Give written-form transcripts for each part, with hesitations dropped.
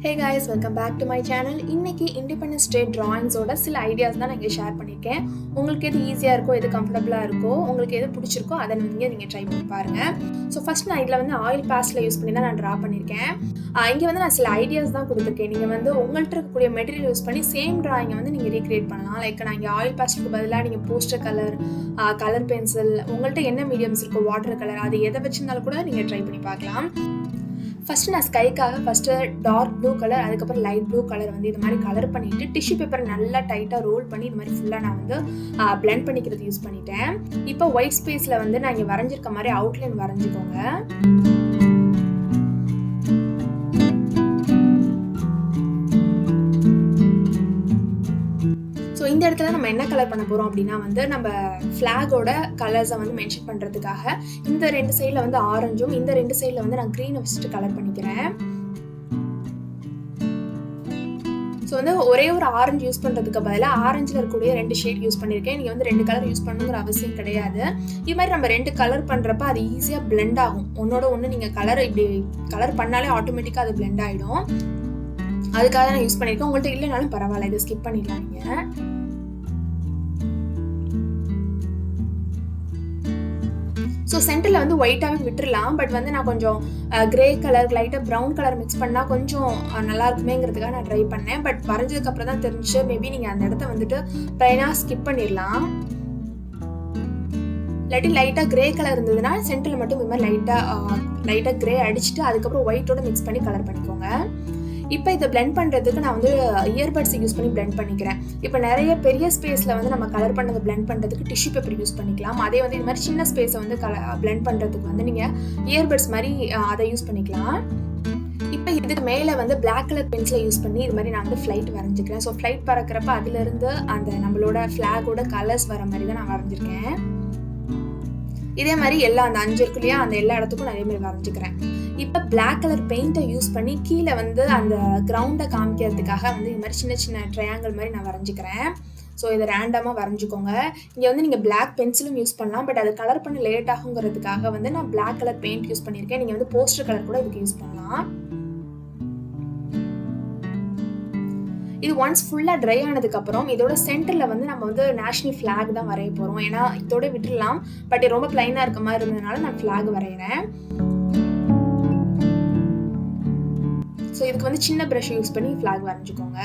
Hey guys, welcome back to my channel. இன்னைக்கு independence day டிராயிங்ஸோட சில ideas தான் நான் இங்கே ஷேர் பண்ணியிருக்கேன். உங்களுக்கு எது ஈஸியாக இருக்கோ, எது கம்ஃபர்டபுளாக இருக்கோ, உங்களுக்கு எது பிடிச்சிருக்கோ அதை நீங்கள் ட்ரை பண்ணி பாருங்கள். ஸோ ஃபஸ்ட் நான் இதில் வந்து ஆயில் பேஸ்டில் யூஸ் பண்ணி தான் நான் ட்ரா பண்ணியிருக்கேன். இங்கே வந்து நான் சில ஐடியாஸ் தான் கொடுத்துருக்கேன். நீங்கள் வந்து உங்கள்கிட்ட இருக்கக்கூடிய மெட்டீரியல் யூஸ் பண்ணி சேம் டிராயிங்கை வந்து நீங்கள் ரீக்ரியேட் பண்ணலாம். லைக் நான் இங்கே ஆயில் பேஸ்ட்டுக்கு பதிலாக நீங்கள் போஸ்டர் கலர், கலர் பென்சில், உங்கள்கிட்ட என்ன மீடியம்ஸ் இருக்கோ, வாட்டர் கலர், அது எதை வச்சுருந்தாலும் கூட நீங்கள் ட்ரை பண்ணி பார்க்கலாம். ஃபஸ்ட்டு நான் ஸ்கைக்காக டார்க் ப்ளூ கலர், அதுக்கப்புறம் லைட் ப்ளூ கலர் வந்து இது மாதிரி கலர் பண்ணிவிட்டு டிஷ்யூ பேப்பரை நல்லா டைட்டாக ரோல் பண்ணி இது மாதிரி ஃபுல்லாக நான் வந்து பிளெண்ட் பண்ணிக்கிறது யூஸ் பண்ணிட்டேன். இப்போ ஒயிட் ஸ்பேஸில் வந்து நான் இங்கே வரைஞ்சிருக்க மாதிரி அவுட்லைன் வரைஞ்சிக்கோங்க. இந்த இடத்துல நம்ம என்ன கலர் பண்ண போகிறோம் அப்படின்னா வந்து நம்ம ஃப்ளாகோட கலர்ஸை வந்து மென்ஷன் பண்ணுறதுக்காக இந்த ரெண்டு சைடில் வந்து ஆரஞ்சும், இந்த ரெண்டு சைடில் வந்து நான் க்ரீனை வச்சுட்டு கலர் பண்ணிக்கிறேன். ஸோ வந்து ஒரே ஒரு ஆரஞ்சு யூஸ் பண்ணுறதுக்கு பதிலாக ஆரஞ்சில் இருக்கக்கூடிய ரெண்டு ஷேட் யூஸ் பண்ணியிருக்கேன். நீங்கள் வந்து ரெண்டு கலர் யூஸ் பண்ணுங்கிற அவசியம் கிடையாது. இது மாதிரி நம்ம ரெண்டு கலர் பண்ணுறப்ப அது ஈஸியாக பிளெண்ட் ஆகும். ஒன்னோட ஒன்று நீங்கள் இப்படி கலர் பண்ணாலே ஆட்டோமேட்டிக்காக அது பிளெண்ட் ஆகிடும். அதுக்காக நான் யூஸ் பண்ணியிருக்கேன். உங்கள்கிட்ட இல்லைனாலும் பரவாயில்ல, இதை ஸ்கிப் பண்ணிடலாம் நீங்கள். ஸோ சென்டரில் வந்து ஒயிட்டாகவே விட்டுடலாம். பட் வந்து நான் கொஞ்சம் கிரே கலர், லைட்டாக ப்ரௌன் கலர் மிக்ஸ் பண்ணால் கொஞ்சம் நல்லா இருக்குமேங்கிறதுக்காக நான் ட்ரை பண்ணேன். பட் வரைஞ்சதுக்கப்புறம் தான் தெரிஞ்சு மேபி நீங்கள் அந்த இடத்த வந்துட்டு ப்ளைனாக ஸ்கிப் பண்ணிடலாம். இல்லாட்டி லைட்டாக கிரே கலர் இருந்ததுன்னா சென்டரில் மட்டும் இது மாதிரி லைட்டாக கிரே அடிச்சுட்டு அதுக்கப்புறம் ஒயிட்டோட மிக்ஸ் பண்ணி கலர் பண்ணிக்கோங்க. இப்போ இதை பிளெண்ட் பண்ணுறதுக்கு நான் வந்து இயர்பட்ஸை யூஸ் பண்ணி பிளெண்ட் பண்ணிக்கிறேன். இப்போ நிறைய பெரிய ஸ்பேஸில் வந்து நம்ம கலர் பண்ணதை பிளெண்ட் பண்ணுறதுக்கு டிஷ்யூ பேப்பர் யூஸ் பண்ணிக்கலாம். அதே வந்து இது மாதிரி சின்ன ஸ்பேஸை வந்து பிளெண்ட் பண்ணுறதுக்கு வந்து நீங்கள் இயர்பட்ஸ் மாதிரி அதை யூஸ் பண்ணிக்கலாம். இப்போ இதுக்கு மேலே வந்து பிளாக் கலர் பென்சிலை யூஸ் பண்ணி இது மாதிரி நான் வந்து ஃப்ளைட் வரைஞ்சிக்கிறேன். ஸோ ஃப்ளைட் பறக்கிறப்ப அதுலேருந்து அந்த நம்மளோட ஃப்ளாகோட கலர்ஸ் வர மாதிரி தான் நான் வரைஞ்சிருக்கேன். இதே மாதிரி அந்த 5 இருக்கு இல்லையா, அந்த எல்லா இடத்துக்கும் நான் இதே மாதிரி வரைஞ்சிக்கிறேன். இப்போ பிளாக் கலர் பெயிண்ட்டை யூஸ் பண்ணி கீழே வந்து அந்த கிரவுண்டை காமிக்கிறதுக்காக வந்து இது மாதிரி சின்ன சின்ன ட்ரையாங்கிள் மாதிரி நான் வரைஞ்சிக்கிறேன். ஸோ இதை ரேண்டமாக வரைஞ்சிக்கோங்க. இங்கே வந்து நீங்கள் பிளாக் பென்சிலும் யூஸ் பண்ணலாம். பட் அது கலர் பண்ண லேட் ஆகுங்கிறதுக்காக வந்து நான் பிளாக் கலர் பெயிண்ட் யூஸ் பண்ணியிருக்கேன். நீங்கள் வந்து போஸ்டர் கலர் கூட இதுக்கு யூஸ் பண்ணலாம். இது ஒன்ஸ் ஃபுல்லாக ட்ரை ஆனதுக்கப்புறம் இதோட சென்டரில் வந்து நம்ம வந்து நேஷ்னல் ஃப்ளாக் தான் வரைய போகிறோம். ஏன்னா இதோட விட்டுடலாம், பட் ரொம்ப பிளைனாக இருக்க மாதிரி இருந்ததுனால நான் ஃப்ளாக் வரைகிறேன். ஸோ இதுக்கு வந்து சின்ன ப்ரஷ் யூஸ் பண்ணி ஃப்ளாக் வரைஞ்சிக்கோங்க.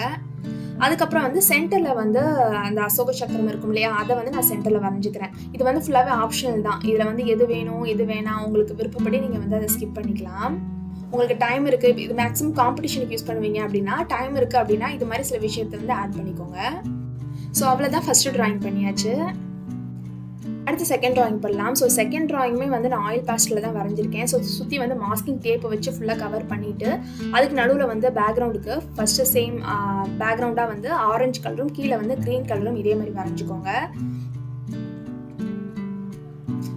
அதுக்கப்புறம் வந்து சென்டரில் வந்து அந்த அசோக சக்கரம் இருக்கும் இல்லையா, அதை வந்து நான் சென்டரில் வரைஞ்சிக்கிறேன். இது வந்து ஃபுல்லாகவே ஆப்ஷனல் தான். இதில் வந்து எது வேணும் எது வேணாம் உங்களுக்கு விருப்பப்படி நீங்கள் வந்து அதை ஸ்கிப் பண்ணிக்கலாம். உங்களுக்கு டைம் இருக்குது, இது மேக்ஸிமம் காம்படிஷனுக்கு யூஸ் பண்ணுவீங்க அப்படின்னா, டைம் இருக்குது அப்படின்னா இது மாதிரி சில விஷயத்தை வந்து ஆட் பண்ணிக்கோங்க. ஸோ அவ்வளோதான், ஃபஸ்ட்டு ட்ராயிங் பண்ணியாச்சு. அடுத்து செகண்ட் ட்ராயிங் பண்ணலாம். ஸோ செகண்ட் ட்ராயிங்குமே வந்து நான் ஆயில் பேஸ்டில் தான் வரைஞ்சிருக்கேன். ஸோ சுற்றி வந்து மாஸ்கிங் டேப்பை வச்சு ஃபுல்லாக கவர் பண்ணிவிட்டு அதுக்கு நடுவில் வந்து பேக்ரவுண்டுக்கு ஃபஸ்ட்டு சேம் பேக்ரவுண்டாக வந்து ஆரஞ்சு கலரும் கீழே வந்து க்ரீன் கலரும் இதே மாதிரி வரைஞ்சிக்கோங்க.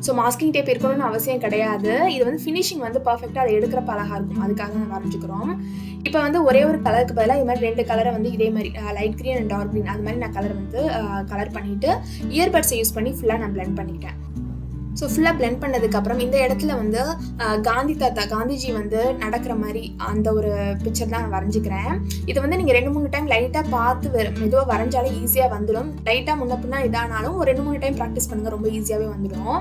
ஸோ மாஸ்கிங் டேப் இருக்கணும்னு அவசியம் கிடையாது. இது வந்து ஃபினிஷிங் வந்து பர்ஃபெக்டாக அதை எடுக்கிறப்ப அழகாக இருக்கும், அதுக்காக தான் வரைஞ்சிக்கிறோம். இப்போ வந்து ஒரே ஒரு கலருக்கு பதிலாக இது மாதிரி ரெண்டு கலரை வந்து இதே மாதிரி light green and dark green அது மாதிரி நான் கலர் பண்ணிவிட்டு இயர்பட்ஸை யூஸ் பண்ணி ஃபுல்லாக நான் பிளெண்ட் பண்ணிட்டேன். ஸோ ஃபுல்லாக பிளெண்ட் பண்ணதுக்கப்புறம் இந்த இடத்துல வந்து காந்திஜி வந்து நடக்கிற மாதிரி அந்த ஒரு பிக்சர் தான் நான் வரைஞ்சிக்கிறேன். இதை வந்து நீங்கள் 2-3 டைம் லைட்டாக பார்த்து மெதுவாக வரைஞ்சாலே ஈஸியாக வந்துடும். லைட்டாக முன்ன பின்னா இதானாலும் ஒரு 2-3 டைம் ப்ராக்டிஸ் பண்ணுங்கள், ரொம்ப ஈஸியாகவே வந்துடும்.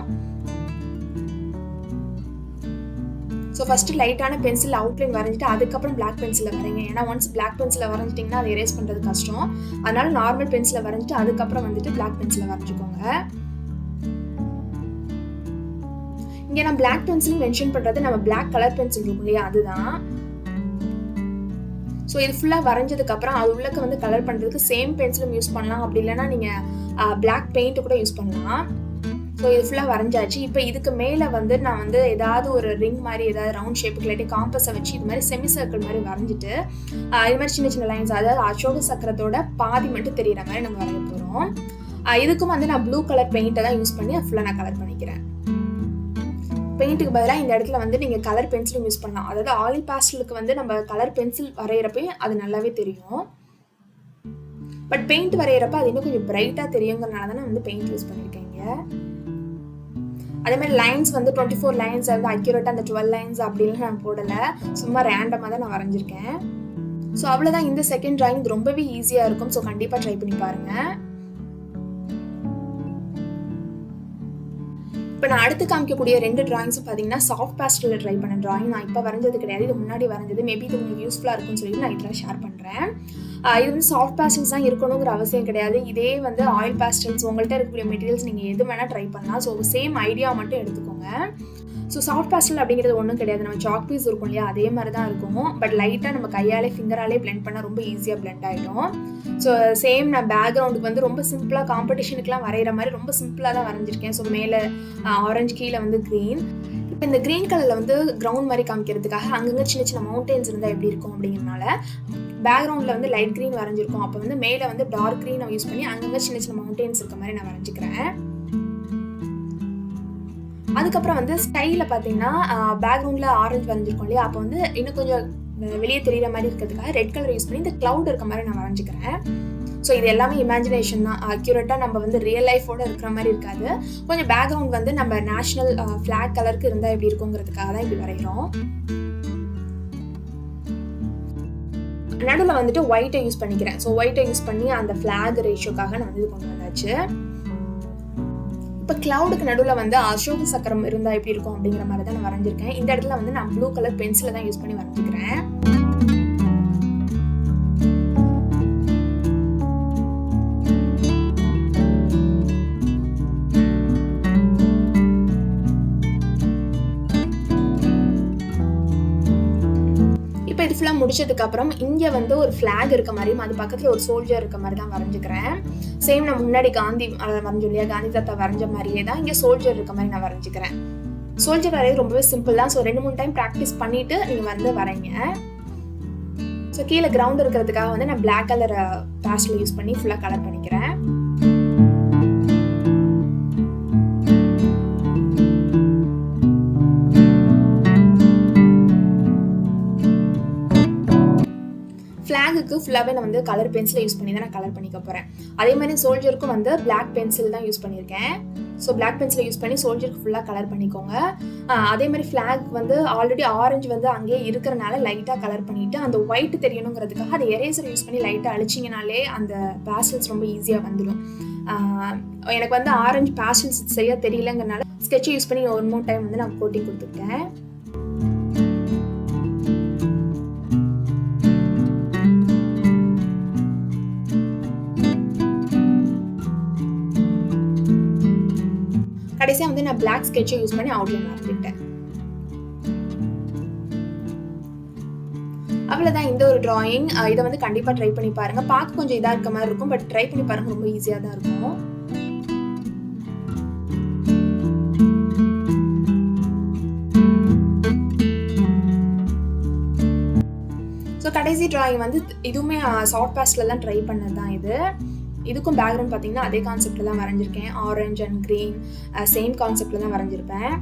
ஸோ ஃபஸ்ட்டு லைட்டான பென்சில் அவுட்லைன் வரைஞ்சிட்டு அதுக்கப்புறம் பிளாக் பென்சிலில் வரைங்க. ஏன்னா ஒன்ஸ் பிளாக் பென்சிலில் வரைஞ்சிட்டிங்கன்னா அதை எரேஸ் பண்ணுறது கஷ்டம். அதனால நார்மல் பென்சிலில் வரைஞ்சிட்டு அதுக்கப்புறம் வந்துட்டு பிளாக் பென்சிலில் வரைஞ்சிக்கோங்க. இங்கே நான் பிளாக் பென்சில் மென்ஷன் பண்ணுறது நம்ம பிளாக் கலர் பென்சில் இருக்கும் இல்லையா, அதுதான். ஸோ இது ஃபுல்லாக வரைஞ்சதுக்கப்புறம் அது உள்ளக்க வந்து கலர் பண்ணுறதுக்கு சேம் பென்சிலும் யூஸ் பண்ணலாம். அப்படி இல்லைன்னா நீங்கள் பிளாக் பெயிண்ட்டு கூட யூஸ் பண்ணலாம். ஸோ இது ஃபுல்லாக வரைஞ்சாச்சு. இப்போ இதுக்கு மேலே வந்து நான் வந்து ஏதாவது ஒரு ரிங் மாதிரி ஏதாவது ரவுண்ட் ஷேப்புக்கு இல்லாட்டி காம்பஸை வச்சு இது மாதிரி செமி சர்க்கிள் மாதிரி வரைஞ்சிட்டு இது மாதிரி சின்ன சின்ன லைன்ஸ், அதாவது அசோக சக்கரத்தோட பாதி மட்டும் தெரிகிற மாதிரி நம்ம வரைய போகிறோம். இதுக்கும் வந்து நான் ப்ளூ கலர் பெயிண்ட்டை தான் யூஸ் பண்ணி ஃபுல்லாக நான் கலர் பண்ணிக்கிறேன். பெயிண்ட்டுக்கு பதிலாக இந்த இடத்துல வந்து நீங்கள் கலர் பென்சிலும் யூஸ் பண்ணலாம். அதாவது ஆயில் பேஸ்டலுக்கு வந்து நம்ம கலர் பென்சில் வரைகிறப்ப அது நல்லாவே தெரியும். பட் பெயிண்ட் வரைகிறப்ப அது இன்னும் கொஞ்சம் பிரைட்டாக தெரியுங்கிறனால தான் நான் வந்து பெயிண்ட் யூஸ் பண்ணியிருக்கேங்க. அதே மாதிரி லைன்ஸ் வந்து 24 லைன்ஸ் வந்து அக்யூரேட்டாக அந்த 12 லைன்ஸ் அப்படின்லாம் நான் போடலை, சும்மா ரேண்டமாக தான் நான் வரைஞ்சிருக்கேன். ஸோ அவ்வளோதான், இந்த செகண்ட் டிராயிங் ரொம்பவே ஈஸியாக இருக்கும். ஸோ கண்டிப்பாக ட்ரை பண்ணி பாருங்கள். இப்போ நான் அடுத்து காமிக்கக்கூடிய 2 டிராயிங்ஸும் பார்த்தீங்கன்னா சாஃப்ட் பேஸ்டலில் ட்ரை பண்ண டிராயிங். நான் இப்போ வரைஞ்சது கிடையாது, இது முன்னாடி வரைஞ்சது. மேபி இது உங்களுக்கு யூஸ்ஃபுல்லாக இருக்கும்னு சொல்லிட்டு நான் இதில் ஷேர் பண்ணுறேன். இது வந்து சாஃப்ட் பேஸ்டல்ஸ் தான் இருக்கணுங்கிற அவசியம் கிடையாது. இதே வந்து ஆயில் பேஸ்டல்ஸ் உங்கள்கிட்ட இருக்கக்கூடிய மெட்டீரியல்ஸ் நீங்கள் எது வேணால் ட்ரை பண்ணலாம். ஸோ சேம் ஐடியா மட்டும் எடுத்துக்கோங்க. ஸோ சாஃப்ட் பேஸ்டல் அப்படிங்கிறது ஒன்றும் கிடையாது. நம்ம சாக் பீஸ் இருக்கும் இல்லையா, அதே மாதிரி தான் இருக்கும். பட் லைட்டாக நம்ம கையாலே ஃபிங்கராலே பிளெண்ட் பண்ணால் ரொம்ப ஈஸியாக பிளெண்ட் ஆகிடும். ஸோ சேம் நான் பேக்ரவுண்டுக்கு வந்து ரொம்ப சிம்பிளாக காம்படிஷனுக்குலாம் வரைகிற மாதிரி ரொம்ப சிம்பிளாக தான் வரைஞ்சிருக்கேன். ஸோ மேலே ஆரஞ்சு, கீழே வந்து க்ரீன். இப்போ இந்த க்ரீன் கலரில் வந்து கிரவுண்ட் மாதிரி காமிக்கிறதுக்காக அங்கங்கே சின்ன சின்ன மவுண்டெயின்ஸ் இருந்தால் எப்படி இருக்கும் அப்படிங்கிறனால பேக்ரவுண்டில் வந்து லைட் க்ரீன் வரைஞ்சிருக்கோம். அப்போ வந்து மேலே வந்து டார்க் க்ரீன் யூஸ் பண்ணி அங்கங்கே சின்ன சின்ன மவுண்டெயின்ஸ் இருக்க மாதிரி நான் வரைஞ்சிக்கிறேன். அதுக்கப்புறம் வந்து ஸ்டைலில் பார்த்தீங்கன்னா பேக்ரவுண்டில் ஆரஞ்சு வரைஞ்சிருக்கோம் இல்லையா, அப்போ வந்து இன்னும் கொஞ்சம் வெளியே தெரிகிற மாதிரி இருக்கிறதுக்காக ரெட் கலர் யூஸ் பண்ணி இந்த க்ளவுட் இருக்க மாதிரி நான் வரைஞ்சிக்கிறேன். ஸோ இது எல்லாமே இமேஜினேஷன் தான். அக்யூரேட்டாக நம்ம வந்து ரியல் லைஃபோடு இருக்கிற மாதிரி இருக்காது. கொஞ்சம் பேக்ரவுண்ட் வந்து நம்ம நேஷ்னல் ஃப்ளாக் கலருக்கு இருந்தால் எப்படி இருக்குங்கிறதுக்காக தான் இப்படி வரைகிறோம். நடுவில் வந்துட்டு ஒயிட்டை யூஸ் பண்ணிக்கிறேன். ஸோ ஒயிட்டை யூஸ் பண்ணி அந்த ஃப்ளாக் ரேஷியோக்காக நான் வந்து கொண்டு வந்தாச்சு. இப்போ கிளவுடுக்கு நடுவில் வந்து அசோக சக்கரம் இருந்தால் எப்படி இருக்கும் அப்படிங்கிற மாதிரி தான் நான் வரைஞ்சிருக்கேன். இந்த இடத்துல வந்து நான் ப்ளூ கலர் பென்சிலை தான் யூஸ் பண்ணி வரைஞ்சிக்கிறேன். இப்போ இது ஃபுல்லாக முடிச்சதுக்கப்புறம் இங்கே வந்து ஒரு ஃப்ளாக் இருக்க மாதிரியும் அது பக்கத்தில் ஒரு சோல்ஜர் இருக்க மாதிரி தான் வரைஞ்சிக்கிறேன். சேம் நான் முன்னாடி காந்தி வரைஞ்சோம் இல்லையா, காந்தி தாத்தா வரைஞ்ச மாதிரியே தான் இங்கே சோல்ஜர் இருக்க மாதிரி நான் வரைஞ்சிக்கிறேன். சோல்ஜர் வரைகிறது ரொம்பவே சிம்பிள் தான். ஸோ 2-3 டைம் ப்ராக்டிஸ் பண்ணிவிட்டு நீங்கள் வந்து வரைங்க. ஸோ கீழே கிரவுண்ட் இருக்கிறதுக்காக வந்து நான் பிளாக் கலர் பேஸ்டல் யூஸ் பண்ணி ஃபுல்லாக கலர் பண்ணிக்கிறேன். ஃப்ளாகுக்கு ஃபுல்லாகவே நான் வந்து கலர் பென்சிலை யூஸ் பண்ணி தான் நான் கலர் பண்ணிக்க போகிறேன். அதே மாதிரி சோல்ஜருக்கும் வந்து பிளாக் பென்சில் தான் யூஸ் பண்ணியிருக்கேன். ஸோ பிளாக் பென்சிலை யூஸ் பண்ணி சோல்ஜருக்கு ஃபுல்லாக கலர் பண்ணிக்கோங்க. அதே மாதிரி ஃப்ளாக் வந்து ஆல்ரெடி ஆரஞ்சு வந்து அங்கேயே இருக்கிறனால லைட்டாக கலர் பண்ணிவிட்டு அந்த ஒயிட் தெரியணுங்கிறதுக்காக அதை எரேசர் யூஸ் பண்ணி லைட்டாக அழிச்சிங்கனாலே அந்த பேஸ்டல்ஸ் ரொம்ப ஈஸியாக வந்துடும். எனக்கு வந்து ஆரஞ்சு பேஸ்டல்ஸ் சரியாக தெரியலங்கிறனால ஸ்கெட்சை யூஸ் பண்ணி 1 டைம் வந்து நான் கோட்டிங் கொடுத்துட்டேன். கடைசியாக வந்து நான் பிளாக் ஸ்கெட்சை யூஸ் பண்ணி அவுட்லைன் வரைஞ்சிட்டேன். அவ்வளோதான் இந்த ஒரு டிராயிங். இதை வந்து கண்டிப்பாக ட்ரை பண்ணி பாருங்கள். பார்க்க கொஞ்சம் இதாக இருக்க மாதிரி இருக்கும், பட் ட்ரை பண்ணி பாருங்கள், ரொம்ப ஈஸியாக தான் இருக்கும். ஸோ கடைசி டிராயிங் வந்து இதுவுமே சாஃப்ட் பேஸ்டில் தான் ட்ரை பண்ணது தான் இது. இதுக்கும் பேக்ரவுண்ட் பார்த்தீங்கன்னா அதே கான்செப்டில் தான் வரைஞ்சிருக்கேன். ஆரஞ்சு அண்ட் க்ரீன் சேம் கான்செப்டில் தான் வரைஞ்சிருப்பேன்.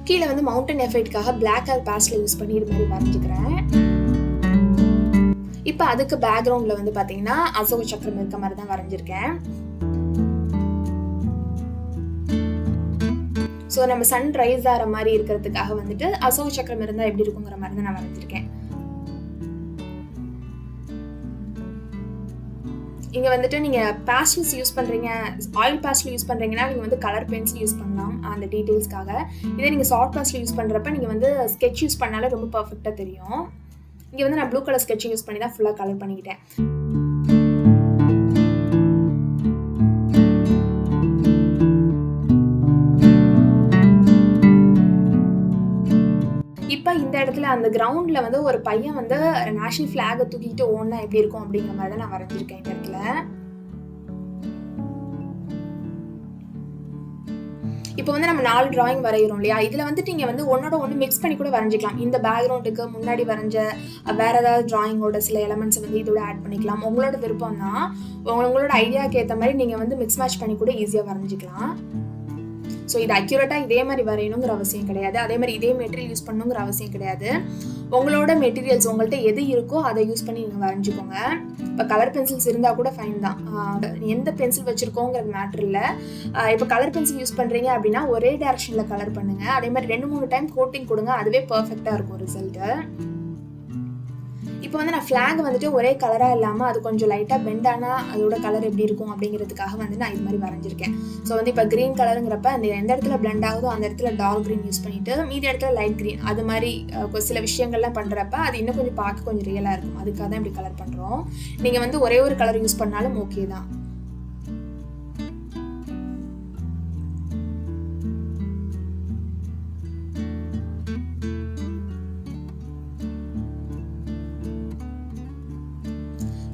கீழே வந்து மவுண்டன் எஃபெக்ட்காக பிளாக் கலர் பேஸ்டல் யூஸ் பண்ணி இது மாதிரி வரைஞ்சிக்கிறேன். இப்போ அதுக்கு பேக்ரவுண்டில் வந்து பார்த்தீங்கன்னா அசோக சக்கரம் இருக்க மாதிரி தான் வரைஞ்சிருக்கேன். ஸோ நம்ம சன் ரைஸ் ஆகிற மாதிரி இருக்கிறதுக்காக வந்துட்டு அசோக சக்கரம் இருந்தால் எப்படி இருக்குங்கிற மாதிரி தான் நான் வரைஞ்சிருக்கேன். இங்கே வந்துட்டு நீங்கள் பேஸ்டல்ஸ் யூஸ் பண்ணுறீங்க, ஆயில் பேஸ்டல் யூஸ் பண்ணுறீங்கன்னா நீங்கள் வந்து கலர் பென்சில் யூஸ் பண்ணலாம் அந்த டீட்டெயில்ஸ்க்காக. இதே நீங்கள் சாஃப்ட் பேஸ்டல் யூஸ் பண்ணுறப்ப நீங்கள் வந்து ஸ்கெட்ச் யூஸ் பண்ணாலே ரொம்ப பர்ஃபெக்டாக தெரியும். இங்கே வந்து நான் ப்ளூ கலர் ஸ்கெட்ச் யூஸ் பண்ணி தான் ஃபுல்லாக கலர் பண்ணிக்கிட்டேன். இப்போ இந்த இடத்துல அந்த கிரவுண்டில் வந்து ஒரு பையன் வந்து நேஷனல் ஃப்ளாகை தூக்கிட்டு ஓடினா எப்படி இருக்கும் அப்படிங்கிற மாதிரி தான் நான் வரைஞ்சிருக்கேன் இந்த இடத்துல. இப்போ வந்து நம்ம 4 டிராயிங் வரைகிறோம் இல்லையா, இதில் வந்து நீங்கள் வந்து ஒன்னோட ஒன்று மிக்ஸ் பண்ணி கூட வரைஞ்சிக்கலாம். இந்த பேக்ரவுண்டுக்கு முன்னாடி வரைஞ்ச வேறு ஏதாவது டிராயிங்கோட சில எலமெண்ட்ஸ் வந்து இதோட ஆட் பண்ணிக்கலாம். உங்களோட விருப்பம் தான். உங்களோட ஐடியாவுக்கு ஏற்ற மாதிரி நீங்கள் வந்து மிக்ஸ் மேட்ச் பண்ணி கூட ஈஸியாக வரைஞ்சிக்கலாம். ஸோ இது அக்யூரேட்டாக இதே மாதிரி வரையணுங்கிற அவசியம் கிடையாது. அதே மாதிரி இதே மெட்டீரியல் யூஸ் பண்ணணுங்கிற அவசியம் கிடையாது. உங்களோட மெட்டீரியல்ஸ் உங்கள்கிட்ட எது இருக்கோ அதை யூஸ் பண்ணி நீங்கள் வரைஞ்சிக்கோங்க. இப்போ கலர் பென்சில்ஸ் இருந்தால் கூட ஃபைன் தான். எந்த பென்சில் வச்சுருக்கோங்கிறது மேட்ரு இல்லை. இப்போ கலர் பென்சில் யூஸ் பண்ணுறீங்க அப்படின்னா ஒரே டேரக்ஷனில் கலர் பண்ணுங்கள். அதே மாதிரி 2-3 டைம் கோட்டிங் கொடுங்க. அதுவே பர்ஃபெக்டாக இருக்கும் ரிசல்ட்டு. இப்போ வந்து நான் ஃப்ளாக் வந்துட்டு ஒரே கலராக இல்லாமல் அது கொஞ்சம் லைட்டாக பெண்ட் ஆனால் அதோட கலர் எப்படி இருக்கும் அப்படிங்கிறதுக்காக வந்து நான் இது மாதிரி வரைஞ்சிருக்கேன். ஸோ வந்து இப்போ க்ரீன் கலருங்கிறப்ப அந்த எந்த இடத்துல பிளெண்ட் ஆகுதோ அந்த இடத்துல டார்க் க்ரீன் யூஸ் பண்ணிவிட்டு மீதி இடத்துல லைட் க்ரீன் அது மாதிரி சில விஷயங்கள்லாம் பண்ணுறப்ப அது இன்னும் கொஞ்சம் பார்க்க கொஞ்சம் ரியலாக இருக்கும். அதுக்காக தான் இப்படி கலர் பண்ணுறோம். நீங்கள் வந்து ஒரே ஒரு கலர் யூஸ் பண்ணாலும் ஓகே தான்.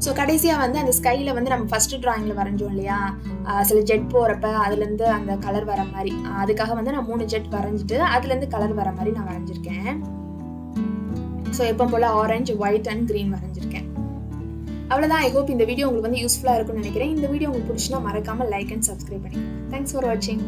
ஸோ கடைசியாக வந்து அந்த ஸ்கையில் வந்து நம்ம ஃபஸ்ட்டு ட்ராயிங்கில் வரைஞ்சோம் இல்லையா, சில ஜெட் போகிறப்ப அதுலேருந்து அந்த கலர் வர மாதிரி, அதுக்காக வந்து நான் 3 ஜெட் வரைஞ்சிட்டு அதுலேருந்து கலர் வர மாதிரி நான் வரைஞ்சிருக்கேன். ஸோ எப்போ போல் ஆரஞ்சு, ஒயிட் அண்ட் க்ரீன் வரைஞ்சிருக்கேன். அவ்வளோதான். ஐ ஹோப் இந்த வீடியோ உங்களுக்கு வந்து யூஸ்ஃபுல்லாக இருக்கும்னு நினைக்கிறேன். இந்த வீடியோ உங்களுக்கு பிடிச்சினா மறக்காமல் லைக் அண்ட் சப்ஸ்கிரைப் பண்ணிக்கோங்க. தேங்க்ஸ் ஃபார் வாட்சிங்.